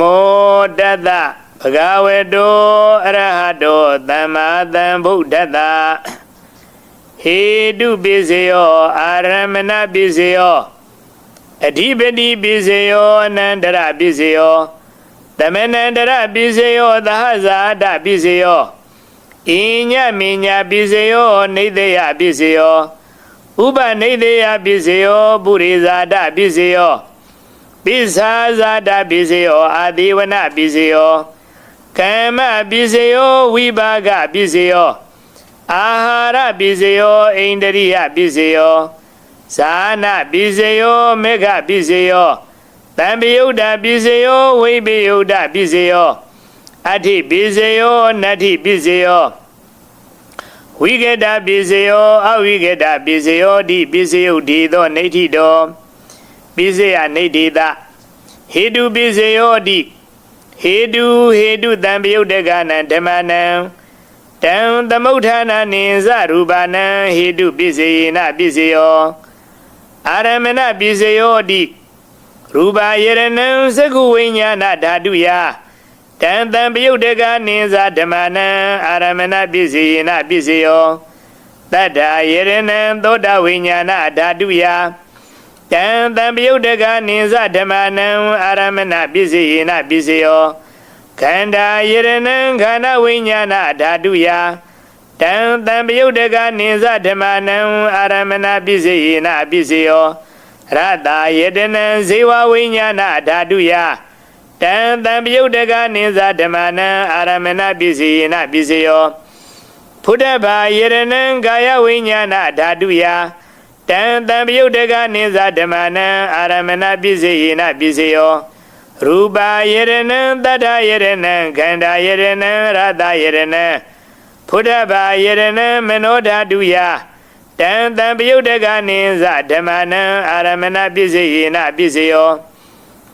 Namo Tassa Bhagavato Arahato Samma Sambuddhassa Hetu Bisayo Aramana Bisayo Adhipati Bisayo Anandara Bisayo Tamanandara Bisayo Dahasada Bisayo Inya Minya Bisayo Nidaya Bisayo Upa Nidaya Bisayo Burizada Bisayo Bisazada Bisayo Adivana Bisayo Kama Bisayo Vibaga Bisayo Ahara Bisayo Indriya Bisayo Sana Bisayo Mega Bisayo Tambiyuda Bisayo Vibiyuda Bisayo Ati Bisayo Nati Bisayo Wigeda Bisayo Awigeda Bisayo Di Bisayo Dido Netido Bisaya Netida Hedu Bisayo Di Hedu Tambiyudagana Dhamanam Tam Tamutana Ninza Rubana Hedu Bisayina Bisayo Aramana Bisayo Di Ruba Yeranam Sakuvinyana Dhaduya Tam Tambiyudaga Ninza Dhamana Aramana Bisayina Bisayo Tada Yeranam Doda Vinyana Dhaduya Tam Tambiyudaga Ninza Dhamanam Aramana Bisayina Bisayo Kanda Yeranam Kana Vinyana Dhaduya Tam Tambiyudaga Ninza Dhamanam Aramana Bisayina Bisayo Rata Yeranam Ziva Vinyana Dhaduya Tam Tambiyudaga Ninza Dhamanam Aramana Bisayina Bisayo Pudabha Yeranam Gaya Vinyana Dhaduya Tam Tambiyudaga Ninza Dhamanam Aramana Bisayina Bisayo Rupa Yeranam Tata Yeranam Kanda Yeranam Rata Yeranam Pudabha Yeranam Mano Dhaduya Tam Tambiyudaga Ninza Dhamanam Aramana Bisayina Bisayo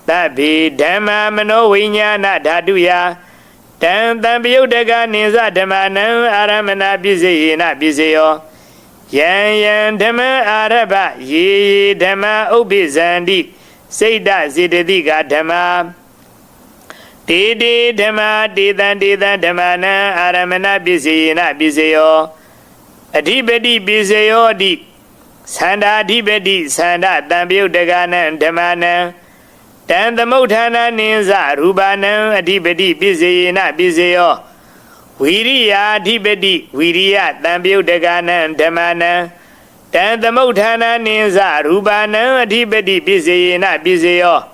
Tabi Dhamma Mano Vinyana Dhaduya Tam Tambiyudaga Ninza Dhamanam Aramana Bisayina Bisayo Yan Dhamma Arabha Ye Dhamma Ubizandi Saida Zidadiga Dhamma Didi Dhamma Didan Dhamana Aramana Bisayina Bisayo Adhipati Bisayo Di Sanda Adhipati Sanda Tambiyudagana Dhamana Tam Tamutana Ninza Rubana Adhipati Bisayina Bisayo Viriya Adhipati Viriya Tambiyudagana Dhamana Tam Tamutana Ninza Rubana Adhipati Bisayina Bisayo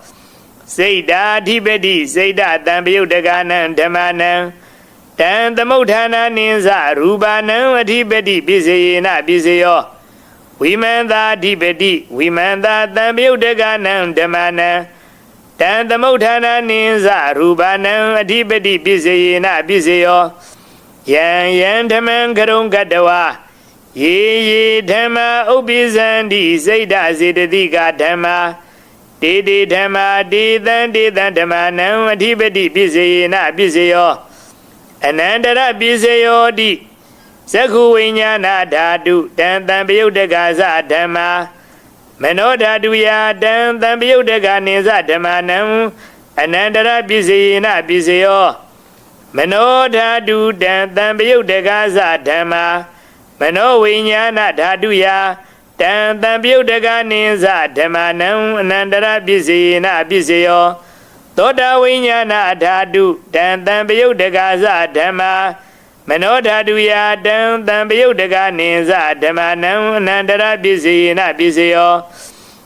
Saida Adhipati Saida Tambiyudagana Dhamana Tam Tamutana Ninza Rubana Adhipati Bisayina Bisayo Vimanda Adhipati Vimanda Tambiyudagana Dhamana Tam Tamutana Ninza Rubana Adhipati Bisayina Bisayo Yan Dhamman Karung Kadawa Ye Dhamma Ubizandi Saida Zidadiga Dhamma Didi Dhamma Didan Dhamanam Adhipati Bisayina Bisayo Anandara Bisayo Di Sakuvinyana Dhatu Tam Tambiyudaga Dhamma Mano Dhaduya Tam Tambiyudaga Ninza Dhamanam Anandara Bisayina Bisayo Mano Dhatu Tam Tambiyudaga Dhamma Mano Vinyana Dhaduya Tam Tambiyudaga Ninza Dhamanam Anandara Bisayina Bisayo Toda Vinyana Dhatu Tam Tambiyudaga Dhamma Mano Dhaduya Tam Tambiyudaga Ninza Dhamanam Anandara Bisayina Bisayo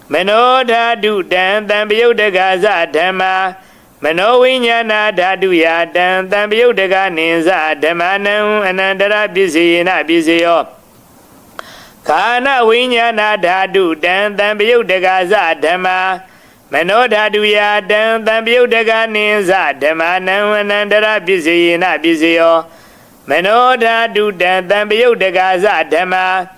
Mano Dhatu Tam Tambiyudaga Dhamma Mano Vinyana Dhaduya Tam Tambiyudaga Ninza Dhamanam Anandara Bisayina Bisayo Kana Vinyana Dhatu Tam Tambiyudaga Dhamma Mano Dhaduya Tam Tambiyudaga Ninza Dhamanam Anandara Bisayina Bisayo Mano Dhatu Tam Tambiyudaga Dhamma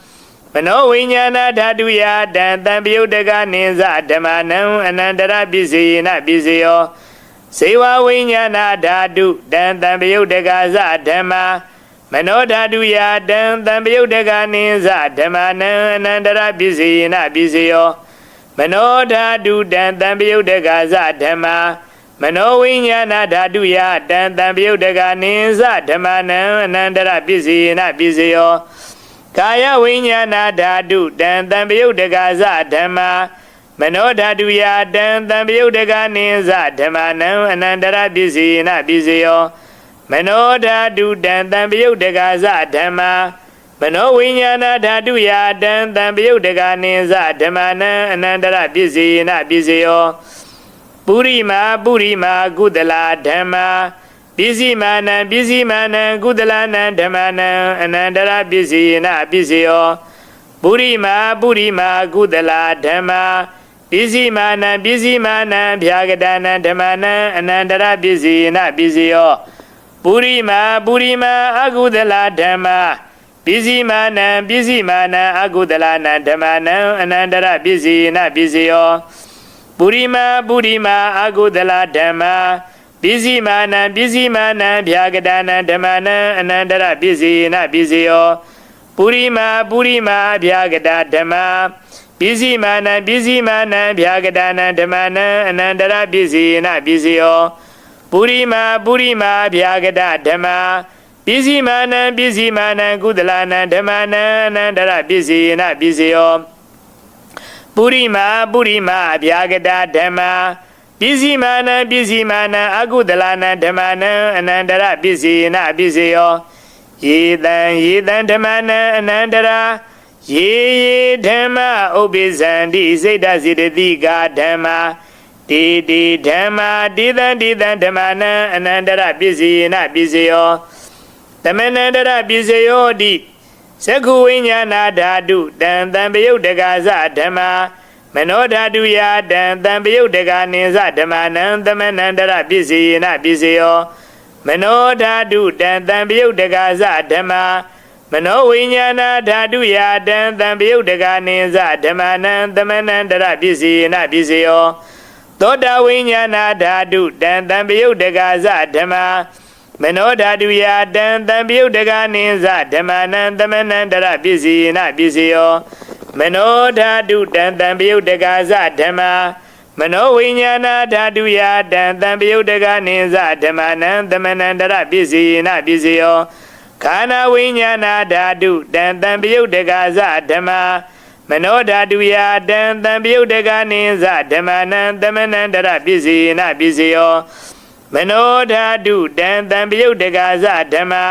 Mano Vinyana Dhaduya Tam Tambiyudaga Ninza Dhamanam Anandara Bisayina Bisayo Seva Vinyana Dhatu Tam Tambiyudaga Dhamma Mano Dhaduya Tam Tambiyudaga Ninza Dhamanam Anandara Bisayina Bisayo Mano Dhatu Tam Tambiyudaga Dhamma မနောဝိညာဏဓာတုယတံတံပယုတ်တကနိသဓမ္မနံအနန္တရပစ္စယေနပစ္စယောကာယဝိညာဏဓာတုတံတံပယုတ်တကသဓမ္မာမနောဓာတုယတံတံပယုတ်တကနိသဓမ္မနံအနန္တရပစ္စယေနပစ္စယောမနောဓာတုတံတံပယုတ်တကသဓမ္မာမနောဝိညာဏဓာတုယတံတံပယုတ်တကနိသဓမ္မနံအနန္တရပစ္စယေနပစ္စယောပုရိမာကုသလာဓမ္မာပစ္စည်းမာနံကုသလနံဓမ္မနံအနန္တရပစ္စယေနပစ္စယောပုရိမာကုသလာဓမ္မာပစ္စည်းမာနံဗျာဂဒနံဓမ္မနံအနန္တရပစ္စယေနပစ္စယောပုရိမာအကုသလာဓမ္မာပစ္စည်းမာနံအကုသလနံဓမ္မနံအနန္တရပစ္စယေနပစ္စယောပုရိမာအကုသလဓမ္မာပစ္စည်းမာနံဗျာဂဒနံဓမ္မနံအနန္တရပစ္စယေနပစ္စယောပုရိမာဗျာဂဒဓမ္မာပစ္စည်းမာနံဗျာဂဒနံဓမ္မနံအနန္တရပစ္စယေနပစ္စယောပုရိမာဗျာဂဒဓမ္မာပစ္စည်းမာနံကုသလနံဓမ္မနံအနန္တရပစ္စယေနပစ္စယောပုရိမာဗျာဂဒဓမ္မာပစ္စည်းမာနံအကုသလနံဓမ္မနံအနန္တရပစ္စယေနပစ္စယောယေတံဓမ္မနံအနန္တရာယေဓမ္မဥပ္ပိဇန္တိစိတ်တစေတသိကာဓမ္မာတေဓမ္မာတေတံဓမ္မနံအနန္တရပစ္စယေနပစ္စယောသမဏန္တရပစ္စယောတိသက္ခုဝိညာဏဓာတုတံတံပယုတ်တကသဓမ္မာမနောဓာတုယတံတံပယုတ်တကနိသဓမ္မနံသမဏန္တရပစ္စယေနပစ္စယောမနောဓာတုတံတံပယုတ်တကသဓမ္မာမနောဝိညာဏဓာတုယတံတံပယုတ်တကနိသဓမ္မနံသမဏန္တရပစ္စယေနပစ္စယောသောတာဝိညာဏဓာတုတံတံပယုတ်တကသဓမ္မာမနောဓာတုယတံတံပယုတ်တကနိသဓမ္မနံသမဏန္တရပစ္စယေနပစ္စယောမနောဓာတုတံတံပယုတ်တကသဓမ္မာမနောဝိညာဏဓာတုယတံတံပယုတ်တကနိသဓမ္မနံသမဏန္တရပစ္စယေနပစ္စယောခန္ဓာဝိညာဏဓာတုတံတံပယုတ်တကသဓမ္မာမနောဓာတုယတံတံပယုတ်တကနိသဓမ္မနံသမဏန္တရပစ္စယေနပစ္စယောမနောဓာတုတံတံပယုတ်တကသဓမ္မာ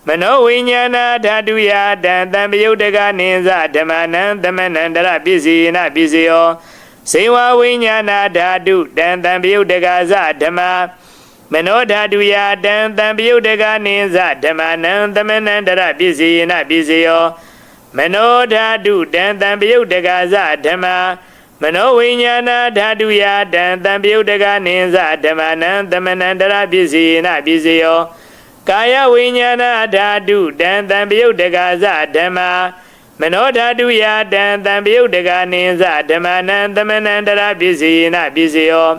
မနောဝိညာဏဓာတုယတံတံပယုတ်တကနိသဓမ္မနံသမဏန္တရပစ္စယေနပစ္စယောဇေဝဝိညာဏဓာတုတံတံပယုတ်တကသဓမ္မာမနောဓာတုယတံတံပယုတ်တကနိသဓမ္မနံသမဏန္တရပစ္စယေနပစ္စယောမနောဓာတုတံတံပယုတ်တကသဓမ္မာမနောဝိညာဏဓာတုယတံတံပယုတ်တကနိသဓမ္မနံသမဏန္တရပစ္စယေနပစ္စယောကာယဝိညာဏဓာတုတံတံပယုတ်တကသဓမ္မာမနောဓာတုယတံတံပယုတ်တကနိသဓမ္မနံသမဏန္တရပစ္စယေနပစ္စယော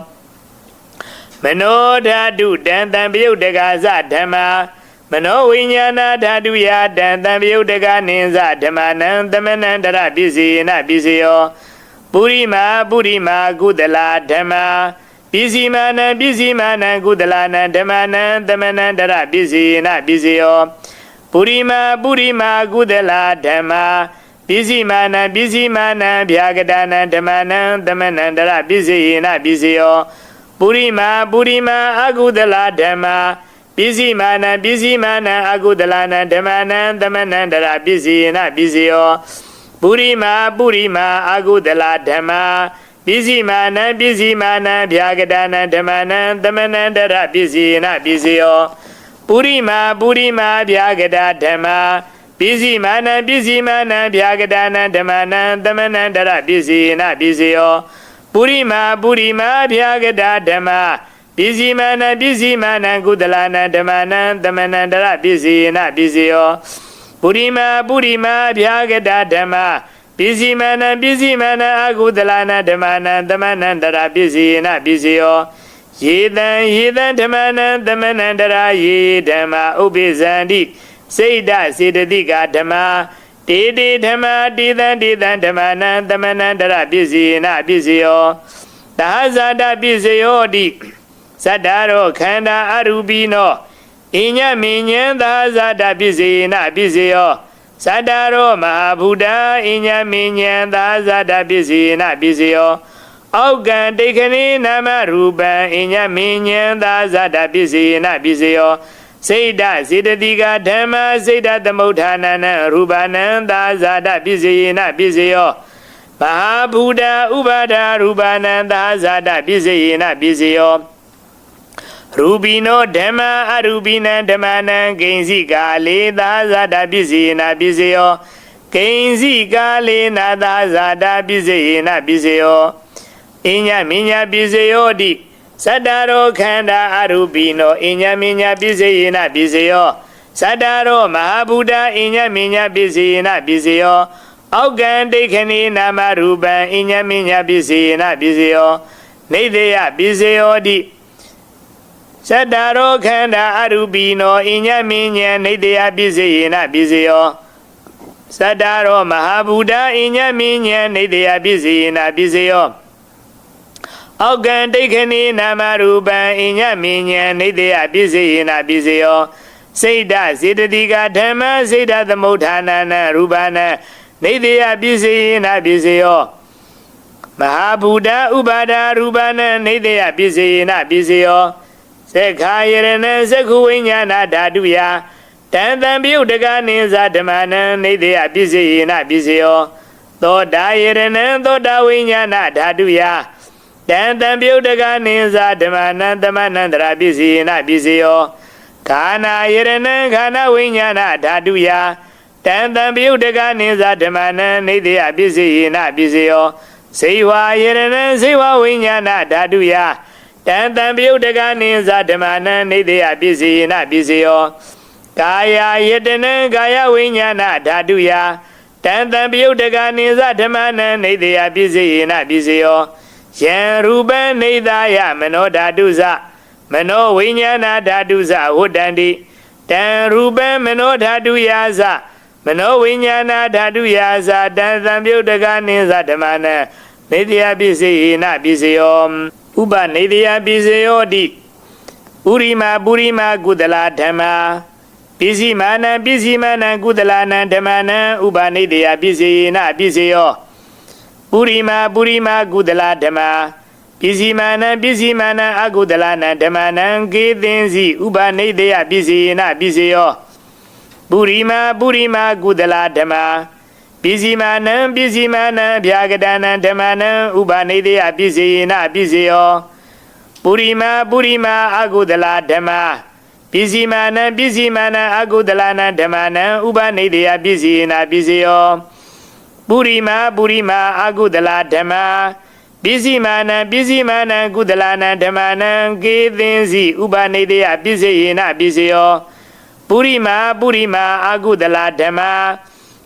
မနောဓာတုတံတံပယုတ်တကသဓမ္မာမနောဝိညာဏဓာတုယတံတံပယုတ်တကနိသဓမ္မနံသမဏန္တရပစ္စယေနပစ္စယောပုရိမာကုသလာဓမ္မာပစ္စည်းမာနံကုသလနံဓမ္မနံသမဏန္တရပစ္စယေနပစ္စယောပုရိမာကုသလာဓမ္မာပစ္စည်းမာနံဗျာဂဒနံဓမ္မနံသမဏန္တရပစ္စယေနပစ္စယောပုရိမာအကုသလဓမ္မာပစ္စည်းမာနံအကုသလနံဓမ္မနံသမဏန္တရပစ္စယေနပစ္စယောပုရိမာအကုသလဓမ္မာပစ္စည်းမာနံဗျာဂဒနံဓမ္မနံသမဏန္တရပစ္စယေနပစ္စယောပုရိမာဗျာဂဒဓမ္မာပစ္စည်းမာနံဗျာဂဒနံဓမ္မနံသမဏန္တရပစ္စယေနပစ္စယောပုရိမာဗျာဂဒဓမ္မာပစ္စည်းမာနံကုသလနံဓမ္မနံသမဏန္တရပစ္စယေနပစ္စယောပုရိမာဗျာဂဒဓမ္မာပစ္စည်းမာနံအကုသလနံဓမ္မနံသမဏန္တရပစ္စယေနပစ္စယောယေတံဓမ္မနံသမဏန္တရာယေဓမ္မာဥပ္ပိဇန္တိစိတ်တစေတသိကာဓမ္မာတေဓမ္မာတေတံဓမ္မနံသမဏန္တရပစ္စယေနပစ္စယောသဟဇာတပစ္စယောတိ Sadaro Khanda Arubino Inya Minyanda Zada Bizina Bizio Sadaro Mahabuddha Inya Minyanda Zada Bizina Bizio Augan Dekani Nama Ruba Inya Minyanda Zada Bizina Bizio Seda Zidadiga Dhamma Seda Dhamothanana Rubananda Zada Bizina Bizio Mahabuddha Ubada Rubananda Zada Bizina Bizio Rubino Dhamma Arubina Dhammana Genzi Kale Zada Bizina Bizio Genzi Kale Nada Zada Bizina Bizio Inya Minya Bizio Di Sadaro Khanda Arubino Inya Minya Bizina Bizio Sadaro Mahabuddha Inya Minya Bizina Bizio Augan Dekani Nama Ruban Inya Minya Bizina Bizio Nideya Bizio Di Sadaro Khanda Arubino Inya Minya Nideya Bizina Bizio Sadaro Mahabuddha Inya Minya Nideya Bizina Bizio Augan Dekani Nama Ruban Inya Minya Nideya Bizina Bizio Seda Zidadiga Dhamma Seda Dhamothanana Rubana Nideya Bizina Bizio Mahabuddha Ubada Rubana Nideya Bizina Bizio Sekhayarana Sekhuvinyana Dhaduya Tanthambiyuddhaka Ninsa Dhammana Nideya Bizina Bizio Thodayarana Thodavinyana Dhaduya Tanthambiyuddhaka Ninsa Dhammana Dhammanandara Bizina Bizio Khanayarana Khanavinyana Dhaduya Tanthambiyuddhaka Ninsa Dhammana Nideya Bizina Bizio Seiwayarana Seiwavinyana Dhaduya Tanthambiyuddhaka Ninsa Dhammana Nideya Bizina Bizio Kaya Yedana Kaya Vinyana Dhaduya Tanthambiyuddhaka Ninsa Dhammana Nideya Bizina Bizio Yan Ruban Nidaya Mano Dhadusa Mano Vinyana Dhadusa Hudandi Tan Ruban Mano Dhaduyaza Mano Vinyana Dhaduyaza Tanthambiyuddhaka Ninsa Dhammana Nideya Bizina Bizio Uba Nideya Bizio Di Urima Burima Gudala Dhamma Bizimana Bizimana Gudalana Dhammana Uba Nideya Bizina Bizio Burima Burima Gudala Dhamma Bizimana Bizimana Agudalana Dhammana Gedinzi Uba Nideya Bizina Bizio Burima Burima Gudala Dhamma Bizimana Bizimana Bhyagadana Dhammana Uba Nideya Bizina Bizio Burima Burima Agudala Dhamma Bizimana Bizimana Agudalana Dhammana Uba Nideya Bizina Bizio Burima Burima Agudala Dhamma Bizimana Bizimana Gudalana Dhammana Gedinzi Uba Nideya Bizina Bizio Burima Burima Agudala Dhamma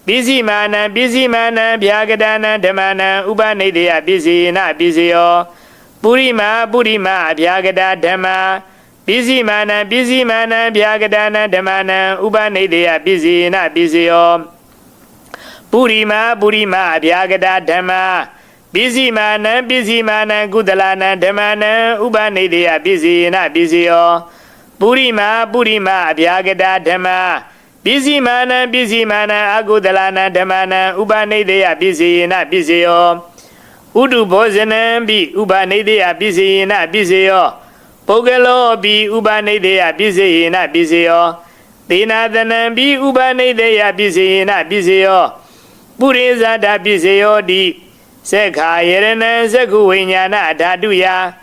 Bizimana Bizimana Bhyagadana Dhammana Uba Nideya Bizina Bizio Burima Burima Bhyagada Dhamma Bizimana Bizimana Bhyagadana Dhammana Uba Nideya Bizina Bizio Burima Burima Bhyagada Dhamma Bizimana Bizimana Gudalana Dhammana Uba Nideya Bizina Bizio Burima Burima Bhyagada Dhamma Bizimana Bizimana Agudalana Dhammana Uba Nideya Bizina Bizio Udu Bhojana Bi Uba Nideya Bizina Bizio Pogalo Bi Uba Nideya Bizina Bizio Dinadana Bi Uba Nideya Bizina Bizio Purizada Bizio Di Sekhayarana Sekhuvinyana Dhaduya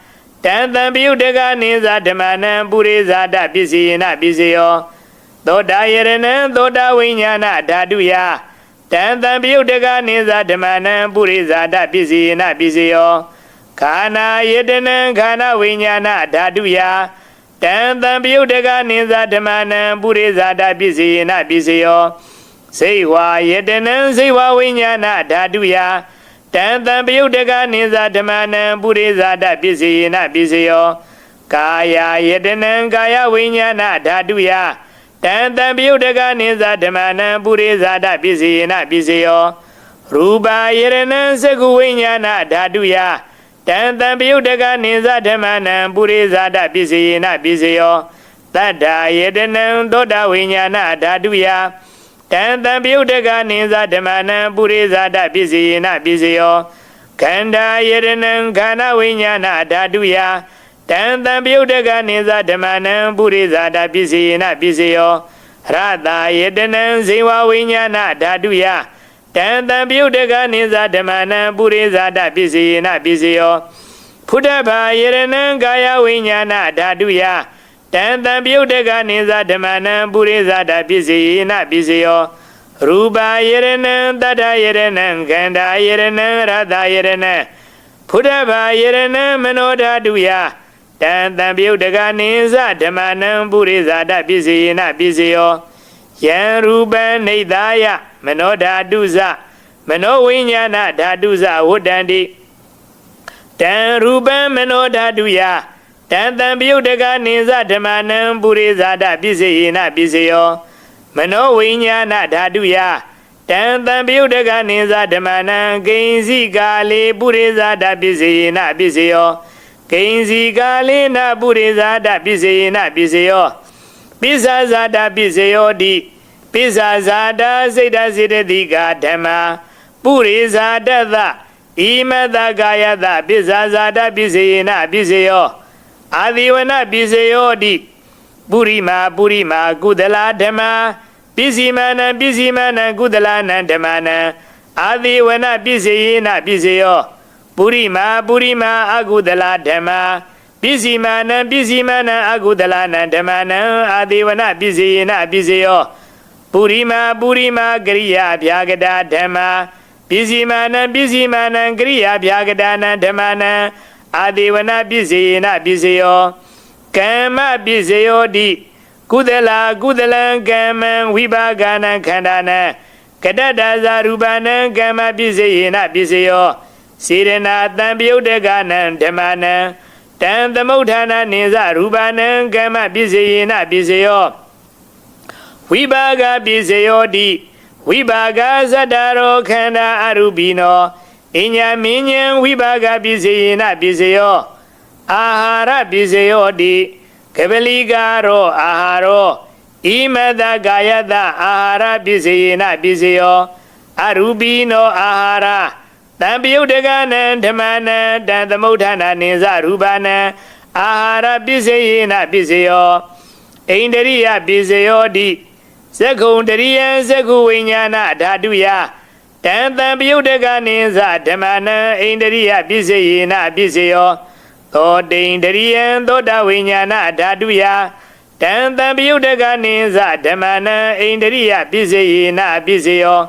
Tanthambiyuddhaka Ninsa Dhammana Purizada Bizina Bizio Thodayarana Thodavinyana Dhaduya Tanthambiyuddhaka Ninsa Dhammana Purizada Bizina Bizio Khanayarana Khanavinyana Dhaduya Tanthambiyuddhaka Ninsa Dhammana Purizada Bizina Bizio Seiwayarana Seiwavinyana Dhaduya Tanthambiyuddhaka Ninsa Dhammana Purizada Bizina Bizio Kaya Yedana Kaya Vinyana Dhaduya Tanthambiyuddhaka Ninsa Dhammana Purizada Bizina Bizio Ruba Yedana Sekhuvinyana Dhaduya တံတံပယုတ်တကနိသဓမ္မနံပုရိဇာတပစ္စယေနပစ္စယောတတ္ထာယေတနံသောတာဝိညာဏဓာတုယတံတံပယုတ်တကနိသဓမ္မနံပုရိဇာတပစ္စယေနပစ္စယောခန္ဓာယေတနံခန္ဓာဝိညာဏဓာတုယတံတံပယုတ်တကနိသဓမ္မနံပုရိဇာတပစ္စယေနပစ္စယောရတယေတနံဇေဝဝိညာဏဓာတုယတံတံပယုတ်တကနိသဓမ္မနံပုရိဇာတပစ္စယေနပစ္စယောဖုဒ္ဓဘာယေရဏံကာယဝိညာဏဓာတုယတံတံပယုတ်တကနိသဓမ္မနံပုရိဇာတပစ္စယေနပစ္စယောရူပယေရဏံတတ္ထယေရဏံခန္ဓာယေရဏံရတယေရဏံဖုဒ္ဓဘာယေရဏံမနောဓာတုယတံတံပယုတ်တကနိသဓမ္မနံပုရိဇာတပစ္စယေနပစ္စယောယံရူပံနေသာယမနောဓာတုဇမနောဝိညာဏဓာတုဇဝတ္တန္တိတံရူပံမနောဓာတုယတံတံပယုတ်တကနိသဓမ္မနံပုရိဇာတပစ္စယေနပစ္စယောမနောဝိညာဏဓာတုယတံတံပယုတ်တကနိသဓမ္မနံကိဉ္စီကာလေပုရိဇာတပစ္စယေနပစ္စယောကိဉ္စီကာလေနပုရိဇာတပစ္စယေနပစ္စယောပိစ္ဆာဇာတပစ္စယောတိပိစ္ဆာဇာတစိတ်တစေတသိကာဓမ္မာပုရိဇာတသဣမတကာယတပိစ္ဆာဇာတပစ္စယေနပစ္စယောအာဒီဝနပစ္စယောတိပုရိမာကုသလာဓမ္မာပစ္စည်းမာနံကုသလာနံဓမ္မာနံအာဒီဝနပစ္စယေနပစ္စယောပုရိမာအကုသလာဓမ္မာပစ္စည်းမာနံအကုသလာနံဓမ္မာနံအာဒီဝနပစ္စယေနပစ္စယောပုရိမာကရိယာဗျာကတာဓမ္မာပစ္စည်းမာနံကရိယာဗျာကတာနံဓမ္မာနံအာဒီဝနပစ္စယေနပစ္စယောကမ္မပစ္စယောတိကုသလံကမ္မံဝိပါကနံခန္ဓာနံကတတ္တဇာရူပနံကမ္မပစ္စယေနပစ္စယောစေရနာတံပယုတ်တကနံဓမ္မာနံတံသမုဋ္ဌာနာနိသရူပနံကမ္မပစ္စယေနပစ္စယောဝိပါကပစ္စယောတိဝိပါကသတ္တရောခန္ဓာအရူပိနောအညမင်းညံဝိပါကပစ္စယေနပစ္စယောအာဟာရပစ္စယောတိကပလိကာရောအာဟာရောဣမတကာယတအာဟာရပစ္စယေနပစ္စယောအရူပိနောအာဟာရတံပယုတ်တကနံဓမ္မနံတံသမုဋ္ဌာနာနိသရူပနံအာဟာရပစ္စယေနပစ္စယောဣန္ဒရိယပစ္စယောတိသက္ခုံတရိယံသက္ခုဝိညာဏဓာတုယတံတံပယုတ်တကနိသဓမ္မနံဣန္ဒရိယပစ္စယေနပစ္စယောသောတိန္ဒရိယံသောတာဝိညာဏဓာတုယတံတံပယုတ်တကနိသဓမ္မနံဣန္ဒရိယပစ္စယေနပစ္စယော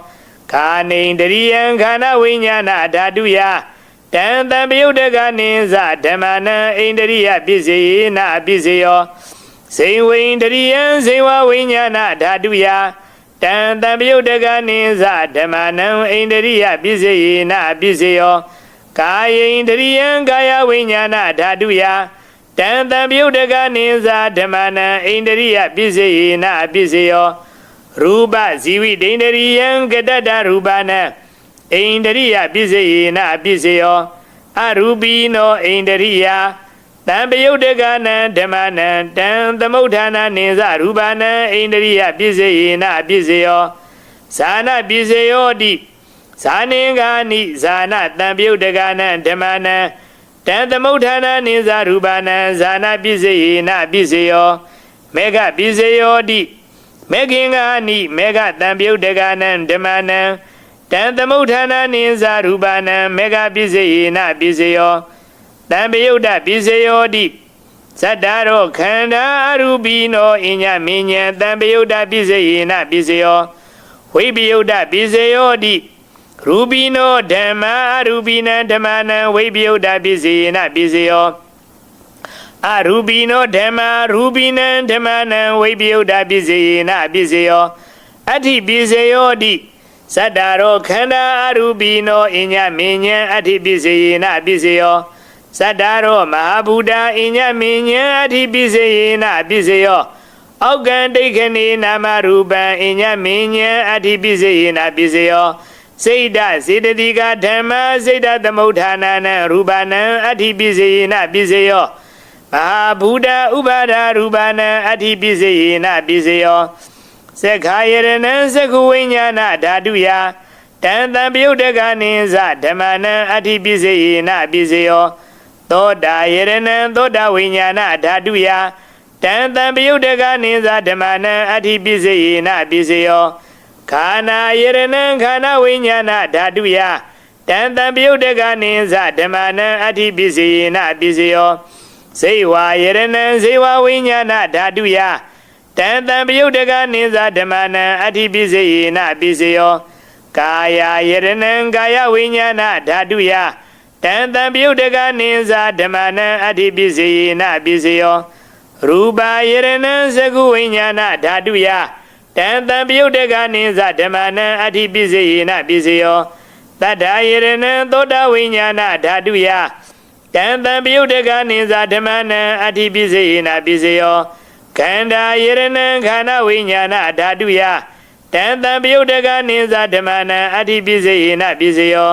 ခာနိန္ဒရိယံခန္ဓာဝိညာဏဓာတုယတံတံပယုတ်တကနိသဓမ္မနံဣန္ဒရိယပစ္စယေနပစ္စယောဇိဝိန္ဒရိယံဇေဝဝိညာဏဓာတုယတံတံပယုတ်တကနိသဓမ္မနံဣန္ဒရိယပစ္စယေနပစ္စယောကာယိန္ဒရိယံကာယဝိညာဏဓာတုယတံတံပယုတ်တကနိသဓမ္မနံဣန္ဒရိယပစ္စယေနပစ္စယောရူပဇီဝိဒိန္ဒရိယံကတတ္တရူပနံဣန္ဒရိယပစ္စယေနပစ္စယောအရူပိနောဣန္ဒရိယတံပယုတ်တကနံဓမ္မနံတံသမုဋ္ဌာနာနိသရူပနံဣန္ဒရိယပစ္စယေနပစ္စယောဇာနပစ္စယောတိဇာနင်္ဂာနိဇာနတံပယုတ်တကနံဓမ္မနံတံသမုဋ္ဌာနာနိသရူပနံဇာနပစ္စယေနပစ္စယောမေဃပစ္စယောတိမေခင်္ဂာနိမေဃတံပယုတ်တကနံဓမ္မနံတံသမုဋ္ဌာနာနိသရူပနံမေဃပစ္စယေနပစ္စယောတံပယုတ်တပစ္စယောတိဇတ္တရောခန္ဓာအရူပိနောအညမင်းညံတံပယုတ်တပစ္စယေနပစ္စယောဝိပယုတ်တပစ္စယောတိရူပိနောဓမ္မာအရူပိနံဓမ္မနံဝိပယုတ်တပစ္စယေနပစ္စယောအရူပိနောဓမ္မာရူပိနံဓမ္မနံဝိပယုတ်တပစ္စယေနပစ္စယောအဋ္ဌိပစ္စယောတိဇတ္တရောခန္ဓာအရူပိနောအညမင်းညံအဋ္ဌိပစ္စယေနပစ္စယောဇတ္တရောမဟာဗုဒ္ဓအညမင်းညံအဋ္ဌိပစ္စယေနပစ္စယောအောက်ကံဒိဋ္ဌနေနာမရူပံအညမင်းညံအဋ္ဌိပစ္စယေနပစ္စယော စိတ်ဓာစေတသိကဓမ္မစိတ်ဓာသမုဋ္ဌာနာနံရူပနံအဋ္ဌိပိစေယနပိစေယောမဟာဘူတဥပါဒရူပနံအဋ္ဌိပိစေယနပိစေယောသက္ခာယရဏံသက္ခဝိညာဏဓာတုယတံတံပယုတ်တကနိသဓမ္မနံအဋ္ဌိပိစေယနပိစေယောသောတာယရဏံသောတာဝိညာဏဓာတုယတံတံပယုတ်တကနိသဓမ္မနံအဋ္ဌိပိစေယနပိစေယောခန္ဓာယရဏံခန္ဓာဝိညာဏဓာတုယတံတံပယုတ်တကနိသဓမ္မနံအဋ္ဌိပိစေယနပိစေယောစေဝါယရဏံစေဝဝိညာဏဓာတုယတံတံပယုတ်တကနိသဓမ္မနံအဋ္ဌိပိစေယနပိစေယောကာယယရဏံကာယဝိညာဏဓာတုယတံတံပယုတ်တကနိသဓမ္မနံအဋ္ဌိပိစေယနပိစေယောရူပယရဏံသကုဝိညာဏဓာတုယတံတံပယုတ်တကနိသဓမ္မနံအဋ္ဌိပိစေယနပိစေယောတတ္ထာယရဏံသောတာဝိညာဏဓာတုယတံတံပယုတ်တကနိသဓမ္မနံအဋ္ဌိပိစေယနပိစေယောခန္ဓာယရဏံခန္ဓာဝိညာဏဓာတုယတံတံပယုတ်တကနိသဓမ္မနံအဋ္ဌိပိစေယနပိစေယော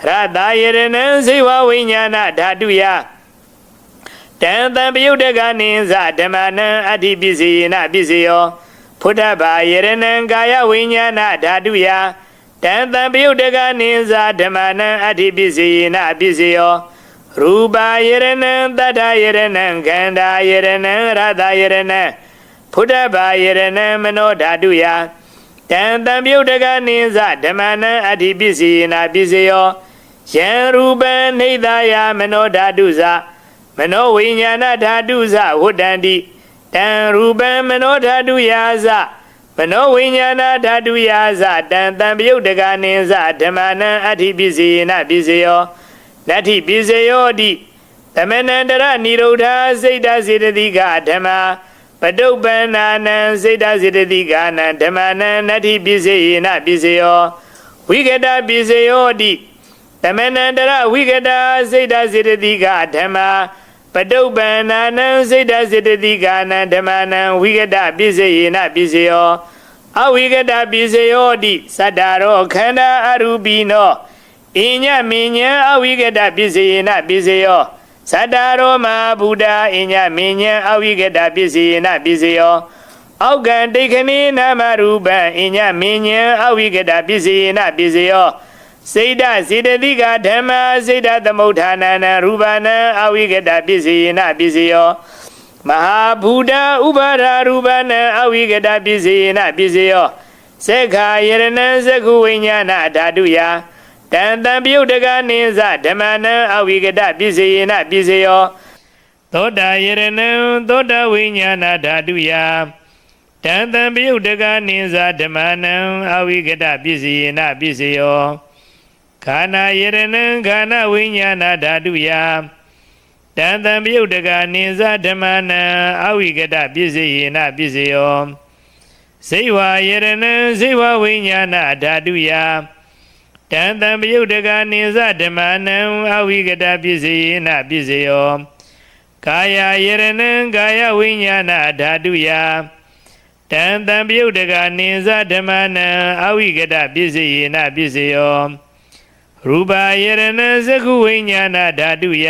ရတယရဏံစေဝဝိညာဏဓာတုယတံတံပယုတ်တကနိသဓမ္မနံအဋ္ဌိပိစေယနပိစေယောဖုဒ္ဓဘာယရဏံကာယဝိညာဏဓာတုယတံတံပယုတ်တကနိသဓမ္မနံအဋ္ဌိပိစေယနပိစေယောရူပယရဏံတတ္ထယရဏံခန္ဓာယရဏံရတယရဏံဖုဒ္ဓဘာယရဏံမနောဓာတုယတံတံပယုတ်တကနိသဓမ္မနံအဋ္ဌိပိစေယနပိစေယောယံရူပံနေသယမနောဓာတုဇမနောဝိညာဏဓာတုဇဝတ္တန္တိတံရူပံမနောဓာတုယာဇမနောဝိညာဏဓာတုယာဇတံတံပယုတ်တကနိသဓမ္မနံအဋ္ဌိပိစေယနပိစေယောနတ္ထိပိစေယောတိသမဏန္တရနိရုဒ္ဓစိတ်တစေတသိကဓမ္မပတုပ္ပန္နာနံစိတ်တစေတသိကနံဓမ္မနံနတ္ထိပိစေယနပိစေယောဝိကတပိစေယောတိသမဏန္တရဝိကတစိတ်တစေတသိကဓမ္မပတုပ္ပန္နာနံစိတ်တစေတသိကနံဓမ္မနံဝိကတပိစေယနပိစေယောအဝိကတပိစေယောတိသတ္တရောခန္ဓာအရူပိနောအညမဉ္ဇအဝိကတပိစေယနပိစေယောသတ္တရောမဘုဒ္ဓအညမဉ္ဇအဝိကတပိစေယနပိစေယောအောက်ကံဒိဋ္ဌိနာမရူပံအညမဉ္ဇအဝိကတပိစေယနပိစေယောစေတစေတသိကဓမ္မစေတသမုဋ္ဌာနာနံရူပနံအဝိကတပိစေယနပိစေယောမဟာဘူတဥပါဒရူပနံအဝိကတပိစေယနပိစေယောသက္ခာယရဏံသက္ခဝိညာဏဓာတုယတံတံပယုတ်တကနိသဓမ္မနံအဝိကတပိစေယနပိစေယောသောတာယရဏံသောတာဝိညာဏဓာတုယတံတံပယုတ်တကနိသဓမ္မနံအဝိကတပိစေယနပိစေယောခန္ဓာယရဏံခန္ဓာဝိညာဏဓာတုယတံတံပယုတ်တကနိသဓမ္မနံအဝိကတပိစေယနပိစေယောစေဝါယရဏံစေဝဝိညာဏဓာတုယတံတံပယုတ်တကနိသဓမ္မနံအဝိကတပိစေယနပိစေယောကာယယရဏံကာယဝိညာဏဓာတုယတံတံပယုတ်တကနိသဓမ္မနံအဝိကတပိစေယနပိစေယောရူပယရဏံသက္ခုဝိညာဏဓာတုယ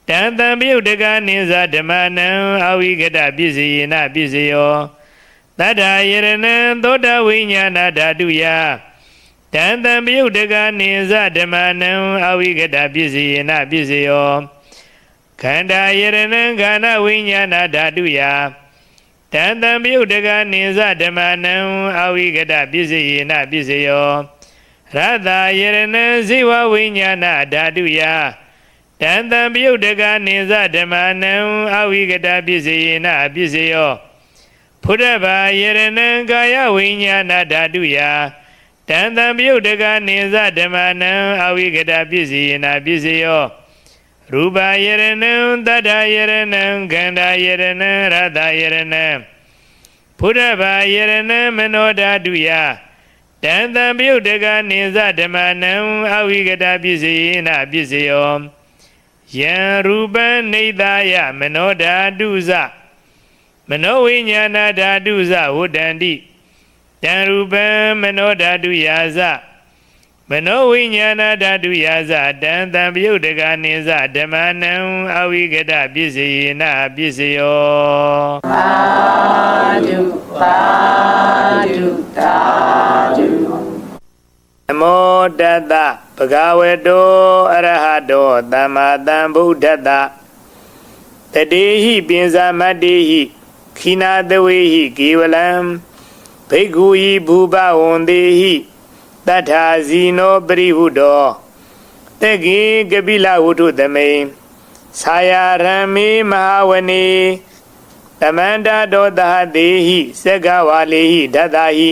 တံတံပယုတ်တကနိသဓမ္မနံအဝိကတပိစေယနပိစေယောတတ္ထာယရဏံသောတာဝိညာဏဓာတုယတံတံပယုတ်တကနိသဓမ္မနံအဝိကတပိစေယနပိစေယောခန္ဓာယရဏံခန္ဓာဝိညာဏဓာတုယတံတံပယုတ်တကနိသဓမ္မနံအဝိကတပိစေယနပိစေယောရတယရဏံဇိဝဝိညာဏဓာတုယတံတံပယုတ်တကနိသဓမ္မနံအဝိကတပိစေယနပိစေယောဖုဒ္ဓဘာယရဏံကာယဝိညာဏဓာတုယတံတံပယုတ်တကနိသဓမ္မနံအဝိကတပိစေယနပိစေယောရူပယရဏံတတ္ထယရဏံခန္ဓာယရဏံရတယရဏံဖုဒ္ဓဘာယရဏံမနောဓာတုယတံတံပယုတ်တကနိသဓမ္မနံအဝိကတပိစေယနပိစေယောယံရူပံနေသယမနောဓာတုဇမနောဝိညာဏဓာတုဇဝတ္တန္တိတံရူပံမနောဓာတုယာဇ မနောဝိညာဏဓာတုယာဇတံတံပယုတ်တကနိဇဓမ္မနံအဝိကတပစ္စယေနပစ္စယောသာဓုသာဓုသာဓုနမောတတဘဂဝတောအရဟတောသမ္မာသမ္ဗုဒ္ဓတ္တတတေဟိပိဇာမတ္တိဟိခိနာတဝေဟိကေဝလံဘိက္ခုဟိဘူပဝန္တေဟိတထာဇီနောပရိဟုတောတကေကပိလဝုထုသမိန်သာယာရမေမဟာဝနေတမန္တတောသဟတေဟိသက္ကဝါလေဟိဒတ္တဟိ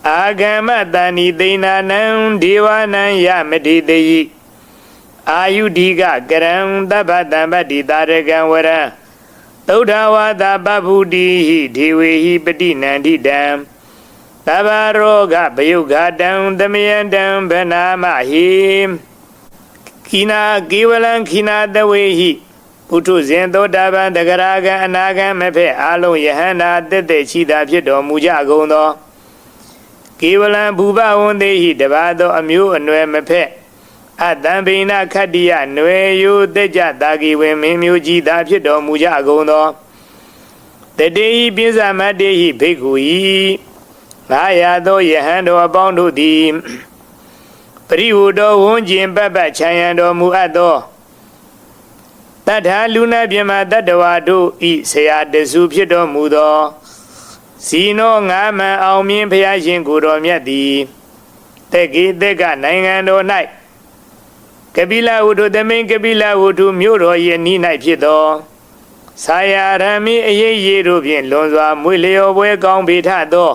အာဂမတဏိသိဏနံဒေဝနံယမတိတေယိအာယုဒိကကရံသဗ္ဗတံပတ္တိတာရကံဝရံသုဒ္ဓဝါဒပဗုတိဟိဒေဝေဟိပတိနန္တိတံသဗ္ဗရောဂဗယုဂတံသမယံတံဗနာမဟိခိနာကေဝလံခိနာတဝေဟိပုထုဇဉ်သောတာပန်တဂရကံအနာဂံမဖက်အာလုံးယဟန္တာတက်တဲ့ရှိတာဖြစ်တော်မူကြကုန်သောကေဝလံဘူပဝန္တေဟိတပါသောအမျိုးအနွယ်မဖက်အတံပိဏခတ္တိယနွယ်ယုတက်ကြတာကိဝေမင်းမျိုးကြီးသာဖြစ်တော်မူကြကုန်သောတတေဟိပိဇာမတ္တေဟိဘိက္ခုဟိငါရသောယဟန်တော်အပေါင်းတို့သည်ပရိဟုတော်ဝန်းကျင်ပတ်ပတ်ခြံရံတော်မူအပ်သောတထာလူနာပြမတတ္တဝါတို့ဤဆရာတစုဖြစ်တော်မူသောဇီနောငါမံအောင်မြင်ဖျားရှင်ကိုတော်မြတ်သည်တက်ကေတက်ကနိုင်ငံတော်၌ကပိလဝုထုသမိန်ကပိလဝုထုမြို့တော်၏နီး၌ဖြစ်သောသာယာရမိအရေးရတို့ဖြင့်လွန်စွာမွေလျော်ပွဲကောင်းပေထသော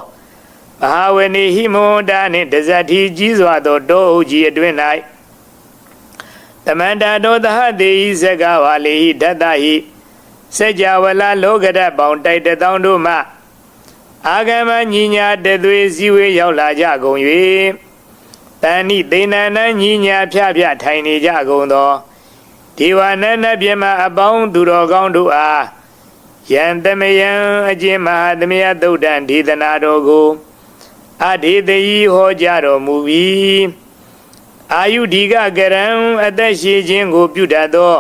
မဟာဝနေဟိမွန်တာနှင့်တဇတိကြီးစွာသောတောအုပ်ကြီးအတွင်၌တမန္တတောသဟတေဟိဇဂဝါလေဟိဒတ္တဟိစัจ java လာလောကဓာတ်ပေါင်းတိုက်တသောတို့မှအာဂမညီညာတသွေစည်းဝေးရောက်လာကြကုန်၍တဏိသေနနညီညာဖြဖြထိုင်နေကြကုန်သောဒေဝနန္ဒပြမအပေါင်းသူတော်ကောင်းတို့အားယံသမယံအကျင့်မဟာသမယသုတ်တံဒေသနာတော်ကိုအဒေသယီဟောကြားတော်မူပြီးအာယုဒီကကရံအသက်ရှိခြင်းကိုပြုတတ်သော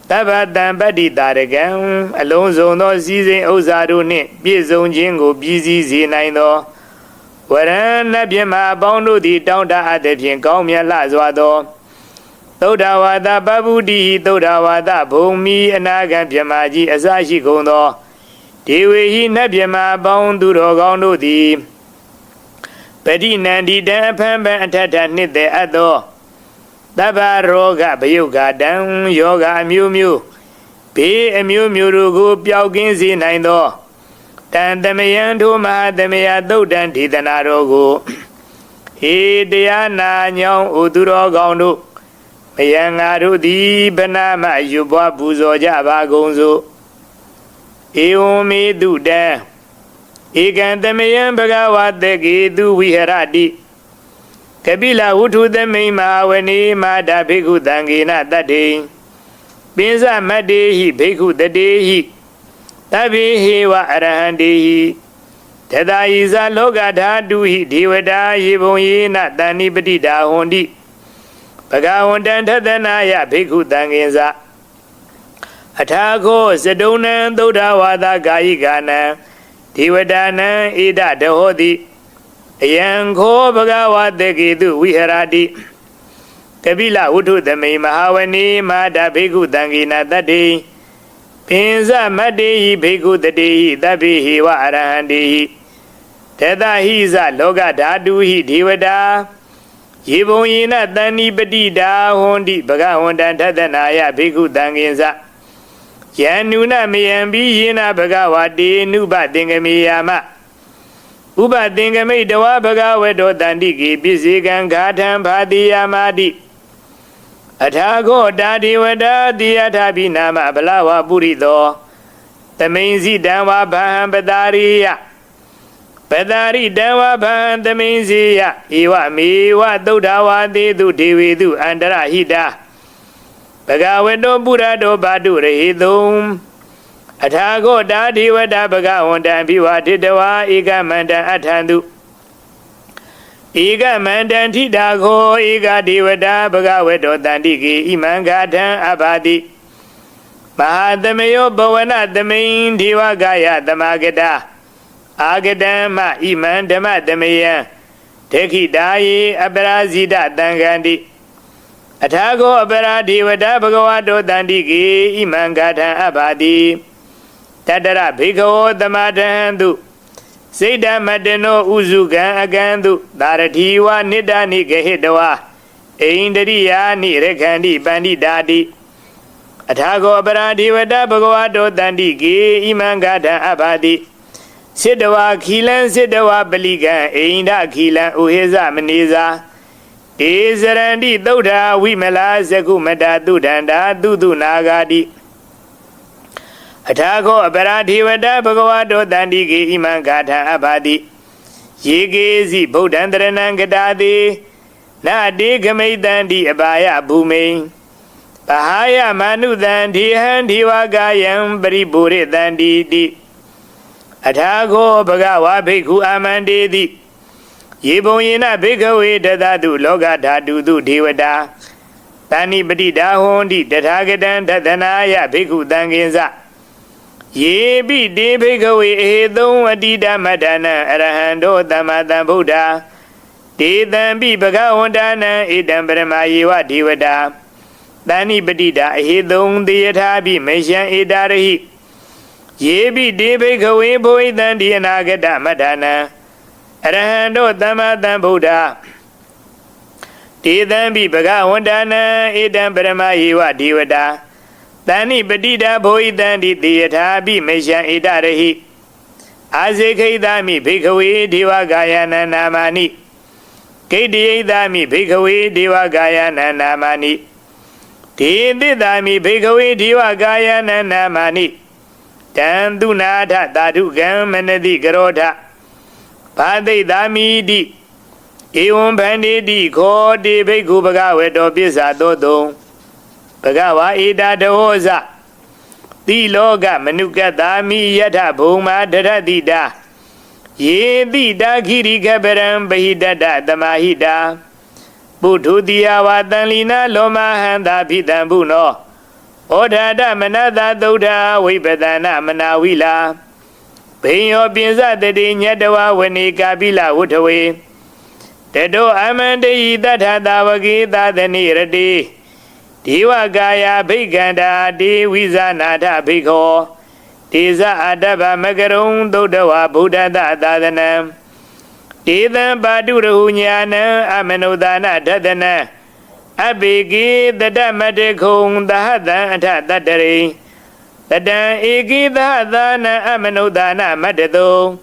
သဗ္ဗတံပတ္တိတာရကံအလုံးစုံသောစည်းစိမ်ဥစ္စာတို့နှင့်ပြည့်စုံခြင်းကိုပြည့်စည်စေနိုင်သောဝရဏနတ်ပြမအပေါင်းတို့သည်တောင်းတအပ်သဖြင့်ကောင်းမြတ်လှစွာသောသုဒ္ဓဝါဒပဗုတိဟိသုဒ္ဓဝါဒဘုံမီအနာဂံပြမကြီးအစရှိကုန်သောဒေဝေဟိနတ်ပြမအပေါင်းသူတော်ကောင်းတို့သည်ပတိနန္ဒီတံအဖန်ပန်အထထနှစ်သက်အပ်သောသဗ္ဗရောဂဗယုဂတံယောဂအမျိုးမျိုးဘေးအမျိုးမျိုးတို့ကိုပျောက်ကင်းစေနိုင်သောတန်သမယံထိုမဟာသမယသုတ်တံဒေသနာတော်ကိုဟေတရားနာညောင်းဥသူတော်ကောင်းတို့မယံငါတို့သည်ဗနာမယူပွားပူဇော်ကြပါကုန်စို့ဧဝံမေတုတံဧကံသမယံဘဂဝါတေကေသူဝိဟရတိကပိလဝုထုသမိန်မဟာဝနေမာတာဘိက္ခုသံဃေနတတ္ထေပိဇာမတ္တေဟိဘိက္ခုတတေဟိတဗ္ဗေဟေဝအရဟံတေဟိတတယိဇာလောကဓာတုဟိဒေဝတာယေဘုံယေနတဏိပတိတာဟွန်တိဘဂဝန္တံထသနာယဘိက္ခုသံဃေဇာအထာခောစတုံနံသုဒ္ဓဝါဒကာယိကာနံဒေဝတာနံဧဒတဟောတိအယံခောဘဂဝါတေကေတုဝိဟရတိကပိလဝုထုသမိန်မဟာဝနေမာတာဘိက္ခုသံဃေနတတ္တေပိဇမတ္တေဟိဘိက္ခုတတေဟိသဗ္ဗေဟေဝအရဟံတေဟိတေတဟိဇလောကဓာတုဟိဒေဝတာယေဘုံယေနတဏိပတိတာဟွန်တိဘဂဝန္တံထသနာယဘိက္ခုသံဃေဇယန္နုနမယံပိယေနဘဂဝတေနုပသင်္ကမေယမဥပသင်္ကမိတဝဘဂဝတောတန္တိကေပစ္စေကံဂါထံဘာတိယမာတိအထာခောတာဒေဝတာတိယထာပိနာမဗလဝပုရိသောသမိန်စီတံဝဗဟံပတာရိယပတာရိတံဝဗဟံသမိန်စီယဧဝမေဝသုဒ္ဓဝါသေတုဒေဝေတုအန္တရဟိတာဘဂဝတောပုရတောဘာတုရဟိတုံအထာခောတာဒေဝတာဘဂဝန္တံဘိဝတိတဝါဧကမန္တံအထံတု Ega mandanti dago ega devada bhagavato tandiki imangadhan abhadi Mahadamayo bhavana damain devagaya damagada Agadama imandama damayan Tekhi dayi aparazida tangandi Athago apara devada bhagavato tandiki imangadhan abhadi Tadara bhikho damadhantu Seda madano uzugan agandu Daratiwa nidani gehidwa Eindariya ni rekandi bandidadi Athago aparadivada bhagavato tandiki imangadhan abhadi Siddhawa khilan siddhawa baligan Einda khilan uheza maniza Ezarandi dhaudha vimala sakumata dudanda dudu nagadi Athago aparadivada bhagavato tandiki imangadhan abhadi Yegezi bodhandaranang gadadi Nadi gamaidandi abaya bhume Pahaya manudandi handivagayam paribhuridandi di Athago bhagava bhikkhu amandedi Yebonyena bhikkhave dadadu loka dhatudu devada Tani patida hondi tathagatam tathanaya bhikkhu tankinsa Yebi de bhikkhave ehedum adida madana arahando tamatam buddha Dedambi bhagavantana idam brahmayeva devada Tani patida ehedum deyathabi meshan edarahi Yebi de bhikkhave bhoitanti anagata madana Arahando tamatam buddha Dedambi bhagavantana idam brahmayeva devada Tani patida bhoitanti deyathabi meshan edarahi Azekhaidami bhikkhave devagayana namani Kaidiyadami bhikkhave devagayana namani Dedidami bhikkhave devagayana namani Tandunatha dhadukam manadi garodha Padidami di Evam bandedi kho de bhikkhu bhagavato pissa dodong Bhagava eda dahosa Tiloka manukatami yatha bhuma dharatita Yedita khirikaparam bahidata tamahita Buddhudiya vatanlina lomahanta bhitam bhuno Odhata manatha dhaudha vipadana manavila Bhinyo pinsa tati nyatawa vanika pila uthave Tato amandayi tatha tavaki tathani rati Devagaya bhikkhanda devizanatha bhikkho Teza adabha makarum dhaudhava buddhata tathanam Tetham padurahu jnanam amanodana tathanam Abhiki tatamatekhum tahatam atha tattare Tatam eki tahatana amanodana matato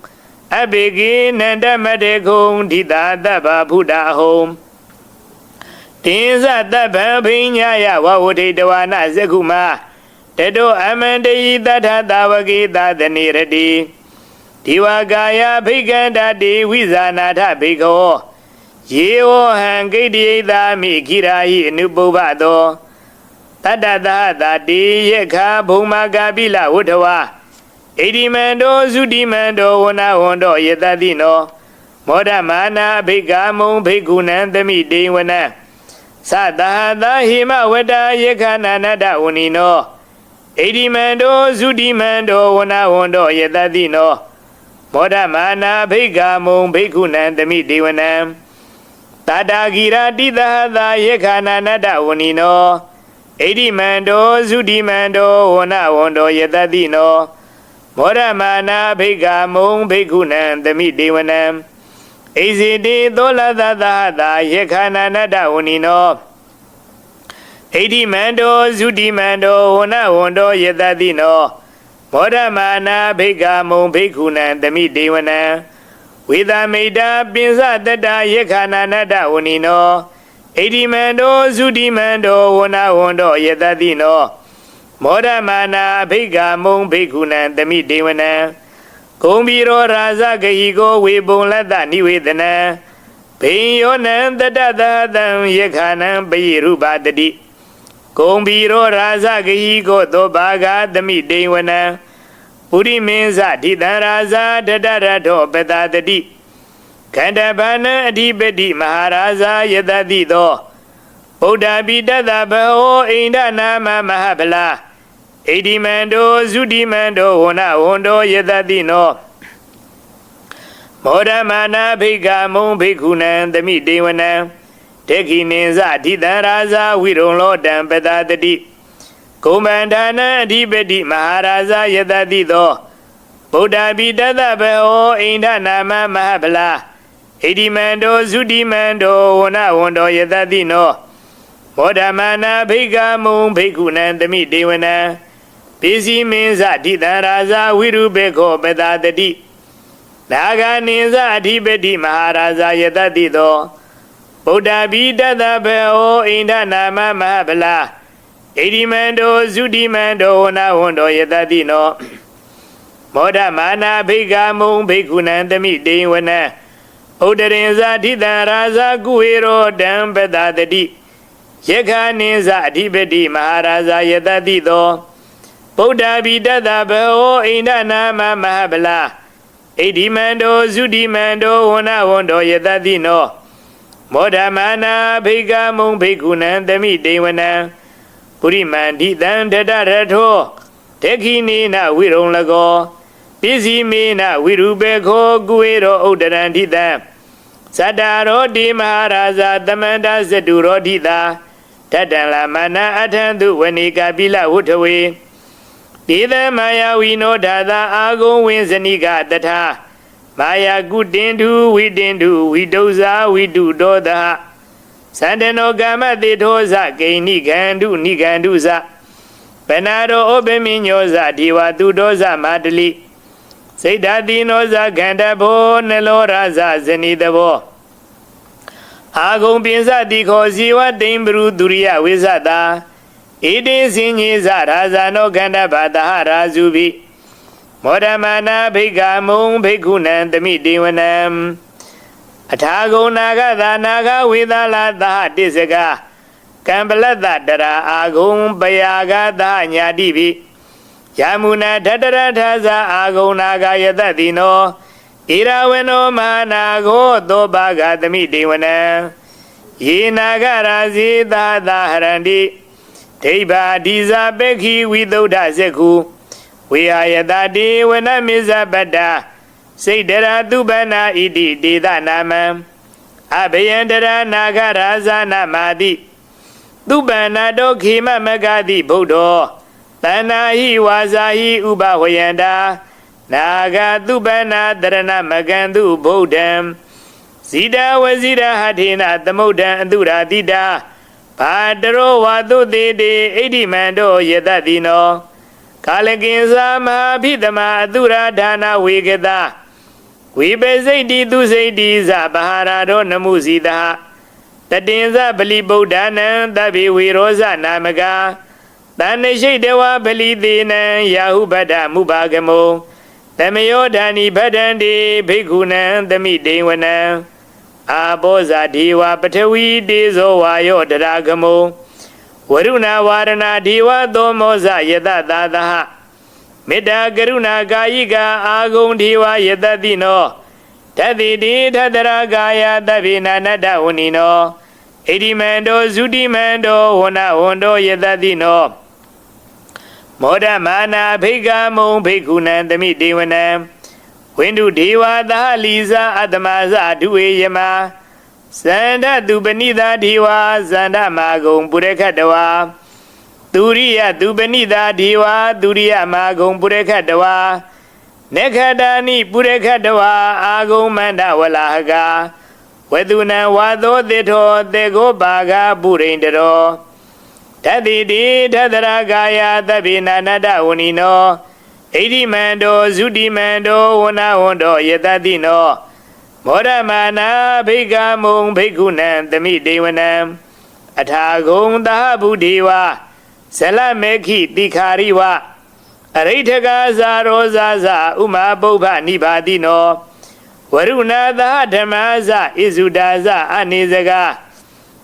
Abhiki nandamatekhum dhita tabha buddhahum Tensa tabha bhinyaya vavudhitawana sakuma Tato amandayi tatha tavaki tathani rati Devagaya bhikkanda devizanatha bhikkho Yevo hankidiyadami kirahi anubhuvato Tatatata te yekha bhumagapila uthava Edimando sudimando vanavondo yatadino Modhamana bhikkamum bhikkhunan tamidevana Satahata hima vata yekhananata unino Edimando sudimando vanavondo yatadino Modhamana bhikkamum bhikkhunan tamidevana Tadagira ditahata yekhananata unino Edimando sudimando vanavondo yatadino Modhamana bhikkamum bhikkhunan tamidevana Ezete dolatata yekhananata unino Edimando sudimando vanavondo yatadino Modhamana bhikkamum bhikkhunan tamidevana Vedamita pinsa tata yekhananata unino Edimando sudimando vanavondo yatadino Modhamana bhikkamum bhikkhunan tamidevana Kumbiro rasa kahiko vibunlata nivedana Bhinyonan tatatatam yekhanam payirupatati Kumbiro rasa kahiko tobaga tamidevana Purimensa dhitan rasa tatarato patatati ခန္ဓာဘာနံအဓိပတိမဟာရာဇာယတတိသောဗုဒ္ဓပိတတဘောအိန္ဒနာမမဟာဗလာဣတိမန္တောဇုတိမန္တောဝနဝန္တောယတတိနောမောဒမာနာဘိက္ခမုံဘိက္ခုနံသမိတေဝနံတေခိနိဇအဓိတံရာဇာဝိရုံလောတံပတတတိကုမ္မန္ဒနာအဓိပတိမဟာရာဇာယတတိသောဗုဒ္ဓပိတတဘောအိန္ဒနာမမဟာဗလာဣတိမန္တောဇုတိမန္တောဝနဝန္တောယတတိနောမောဒမာနာဘိက္ခမုံဘိက္ခုနံသမိတေဝနံပိစီမင်းဇအဓိတံရာဇာဝိရုဘေခောပတတတိနာဂာနိဇအဓိပတိမဟာရာဇာယတတိသောဗုဒ္ဓပိတတဘောအိန္ဒနာမမဟာဗလာဣတိမန္တောဇုတိမန္တောဝနဝန္တောယတတိနောမောဒမာနာဘိက္ခမုံဘိက္ခုနံသမိတေဝနံဥဒ္ဒရင်ဇအဓိတံရာဇာကုဝေရောတံပတတတိယက္ခာနိဇအဓိပတိမဟာရာဇာယတတိသောဗုဒ္ဓပိတတဘောအိန္ဒနာမမဟာဗလာဣတိမန္တောဇုတိမန္တောဝနဝန္တောယတတိနောမောဒမာနာဘိက္ခမုံဘိက္ခုနံသမိတေဝနံပုရိမန္တိတံတတရထောတေခိနိနဝိရုံလကောပိစီမေနဝိရုပေခောကုဝေရောဥဒ္ဒရန္တိတံသတ္တရောတိမဟာရာဇာသမန္တဇတုရောတိတာတတံလာမနာအထံသူဝဏိကပိလဝုထဝေဒေသမာယာဝိနောဓာတာအာဂုံဝင်းဇဏိကတထာမာယာကုတင်တုဝိတင်တုဝိတုဇာဝိတုဒောသသန္တနောကာမတေထောဇဂိဏိကန္တုနိကန္တုဇပနာရောဩပမိညောဇဒီဝတုဒောဇမာတလိစိတ်ဓာတိနောဇခန္ဓဘောနလောရာဇဇနိတဘောအာဂုံပိစတိခောဇီဝတိံပရုဒုရိယဝိဇတာဣတိစင်ညေဇရာဇာနောခန္ဓဘာတဟရာဇုပိမောဒမာနာဘိက္ခမုံဘိက္ခုနံသမိတေဝနံအထာဂုံနာဂသာနာဂဝေသလာသဟတိစကကံပလတ္တတရာအာဂုံပယာဂသညာတိပိယမုနာထတရထာဇာအာဂုံနာဂယတတိနောဣရဝနောမဟာနာဂောသောဘာဂသမိတေဝနံယေနာဂရာဇေသာသဟရန္တိဒိဗ္ဗာဒီဇာပက္ခိဝိသုဒ္ဓဇေခုဝေယယတတေဝနမေဇပတ္တာစိတ်တရာသူပနာဣတိဒေသနာမံအဘယံတရာနာဂရာဇာနာမာတိသူပနာတောခေမမဂတိဗုဒ္ဓောတဏ္ဏဟိဝါဇာဟိဥပဝယန္တာနာဂသူပနာတရဏမကံသူဗုဒ္ဓံဇိတဝဇိရဟထေနသမုဒ္ဒံအတုရာတိတာဘာတရောဝါသုတေတေဣတိမန္တောယတတိနောကာလကိဉ္စာမဟာဖိတမအတုရာဒါနဝေကတဝိပေစိတ်တိသူစိတ်တိဇဗဟာရတောနမှုစီတတတင်္ဇပလီဗုဒ္ဓနံသဗ္ဗေဝေရောဇနာမကတဏ္ဏရှိတဝပလီသေနံယာဟုဗဒ္ဓမုဘာဂမောသမယောဓာနိဗဒ္ဒန္တိဘိက္ခုနံသမိတေဝနံအာဘောဇာဒေဝပထဝီတေဇောဝါယောတရာဂမောဝရုဏဝါရဏဒေဝသောမောဇယတသာသဟမေတ္တာကရုဏာကာယိကအာဂုံဒေဝယတတိနောတတိတိထတရာကာယသဗ္ဗေနနတ္တဝဏိနောဣတိမန္တောဇုတိမန္တောဝနဝန္တောယတတိနောမောဒမာနာဘိက္ခမုံဘိက္ခုနံသမိတေဝနံဝိန္ဒုဒေဝသာလီဇာအတ္တမဇဒုဝေယမဇန္ဒသူပဏိတာဒေဝဇန္ဒမာဂုံပုရခတဝါသူရိယသူပဏိတာဒေဝသူရိယမာဂုံပုရခတဝါနေခတာနိပုရခတဝါအာဂုံမန္တဝလာဟကဝတုနံဝါသောတေထောတေကိုပါကပုရိန္တရောတတိတိထတရာကာယသဗ္ဗေနနတ္တဝဏိနောဣတိမန္တောဇုတိမန္တောဝနဝန္တောယတတိနောမောဒမာနာဘိက္ခမုံဘိက္ခုနံသမိတေဝနံအထာဂုံသဟဗုဒေဝဇလမေခိတိခာရိဝအရိဋ္ဌကာဇာရောဇာဇဥမာပုဗ္ဗနိဘာတိနောဝရုဏသဟဓမ္မဇဣဇုဒါဇအနေစကာ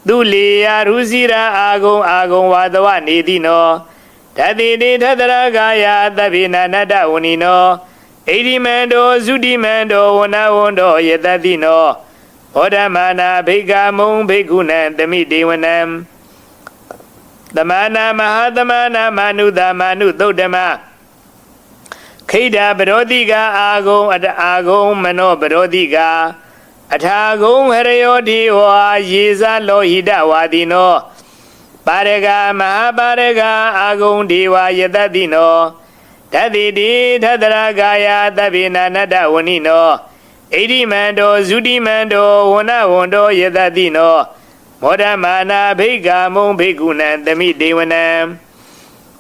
သူလေယာရုစီရာအာဂုံဝါဒဝနေတိနောတတိတိထတရာကာယသဗ္ဗေနနတ္တဝဏိနောဣ ဣတိမန္တောသုတိမန္တောဝနဝန္တောယတတိနောဘောဓမာနာဘိက္ခမုံဘိက္ခုနံသမိဒေဝနံသမနာမဟာသမနာမနုသမနုသုတ်တမခိဒာပရောတိကာအာဂုံအာဂုံမနောပရောတိကာအထာဂုံဟရယောတိဝါယေဇလောဟိတဝါတိနောပါရဂမဟာပါရဂအာဂုံဒေဝယတတိနောဓတ္တိတိထတရကာယသဗ္ဗေနနတ္တဝဏိနောဣတိမန္တောသုတိမန္တောဝနဝန္တောယတတိနောမောဓမာနာဘိက္ခမုံဘိက္ခုနံသမိဒေဝနံ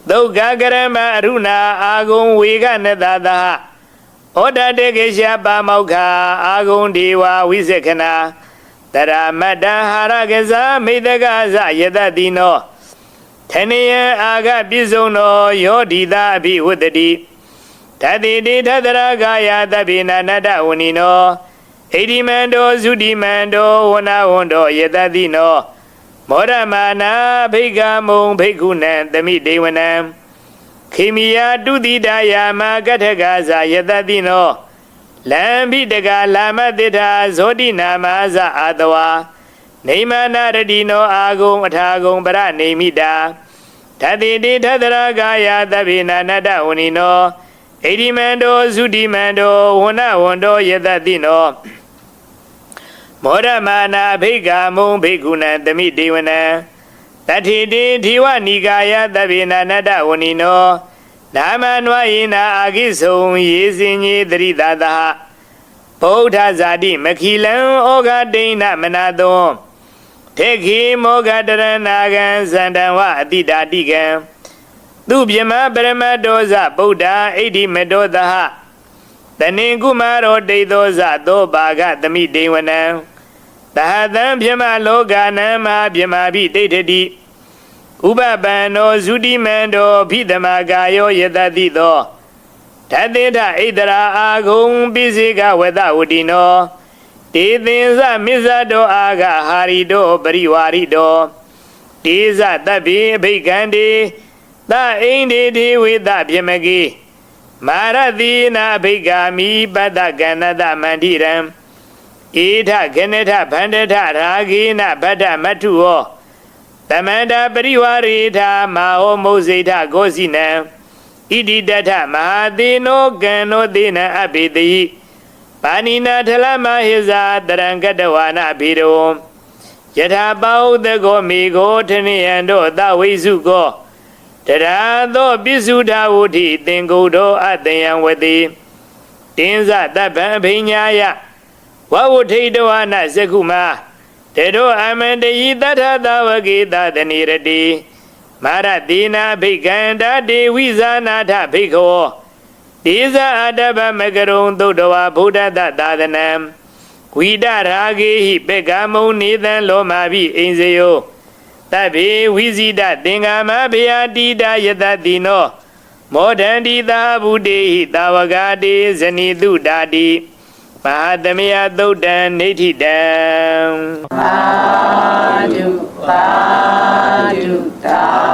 သုက္ခကရမအရုဏာအာဂုံဝေကနတသဟဩဒတေကေရှပါမောက္ခအာဂုံဒေဝဝိဇခနာတရမတ္တဟာရကဇာမိတကဇယတတိနောထဏယံအာဂပိစုံနောယောဓိတာအภิဝတ္တိဓတ္တိတိထတရကာယသဗ္ဗေနနတ္တဝဏိနောဣတိမန္တောသုတိမန္တောဝနဝန္တောယတတိနောမောဓမာနာဘိက္ခမုံဘိက္ခုနံသမိဒေဝနံခေမိယတုတိတယာမကထကဇာယတတိနောလံဘိတကလာမတိထာဇောတိနာမဇအာတဝါနေမနာရတိနောအာဂုံအထာဂုံပရနေမိတာဓတ္တိတိထတရကာယသဗ္ဗေနနတ္တဝဏိနောဣတိမန္တောသုတိမန္တောဝနဝန္တောယတတိနောမောဓမာနာဘိက္ခမုံဘိက္ခုနံသမိဒေဝနံတထေတိဓိဝနိကာယသဗ္ဗေနနတ္တဝဏိနောနာမနဝယေနာအာကိဆုံယေစင်ညေတရိတာသဗုဒ္ဓဇာတိမခိလံဩဃဒိဏမနာသောထေခိမောဃတရဏာကံဇန္တံဝအတိတာတိကံသူပြမပရမတောဇဗုဒ္ဓဣတိမတောသဟတဏင်ကုမာရောဒိသောဇသောဘာဂသမိဒေဝနံတဟတံပြမလောကနံမဟာပြမဘိဒိဋ္ဌတိဥပပန္နောသုတိမန္တောဖိသမကာယောယတတိသောဓတ္တေထဣတရာအာဂုံပိစိကဝတဝတိနောတေသင်္စမစ္ဆတောအာဂဟာရိတောပရိဝါရိတောတေဇတဗ္ဗေအဘိက္ခန္တေသအိန္ဒေဒေဝေသပြမကေမာရတိနာဘိက္ခာမိပတ္တကန္နတမန္တိရံဧထခဏထဗန္ဒထရာဂေနဗတ္တမထုဟောတမန္တပရိဝါရေထမဟောမုဇိထဂောစီနံဣတိတထမဟာသေနောကံနောသေနံအဘိတိပါဏိနာထလမဟိဇာတရံကတဝါနာဘိရောယထာပောသကောမေကောထနိယံတောသဝိစုကောတရာသောပိစုထာဝုထိသင်္ကုတ်တော်အတယံဝတိတင်းဇတဗ္ဗံအဘိညာယဝဝုထိတဝါနဇကုမာတေတောအမန္တယိတထသဝကေသတနိရတိမာရတိနာဘိက္ခန္တာဒေဝိဇာနာထဘိက္ခောဒေဇာအတဗမကရုံသုတ္တဝါဗုဒ္ဓတသာသနံဝိဒရာဂေဟိပေကမုံနေသံလောမာဘိအိဉ္စယောတဗ္ဗေဝိဇိတသင်္ဃမဘယတိတာယတတိနောမောဒန္တိသာဗုတေဟိတာဝဂတေဇနိတုတာတိမဟာသမယသုတ်တံနေဋ္ဌိတံသာဓုသာဓုသာ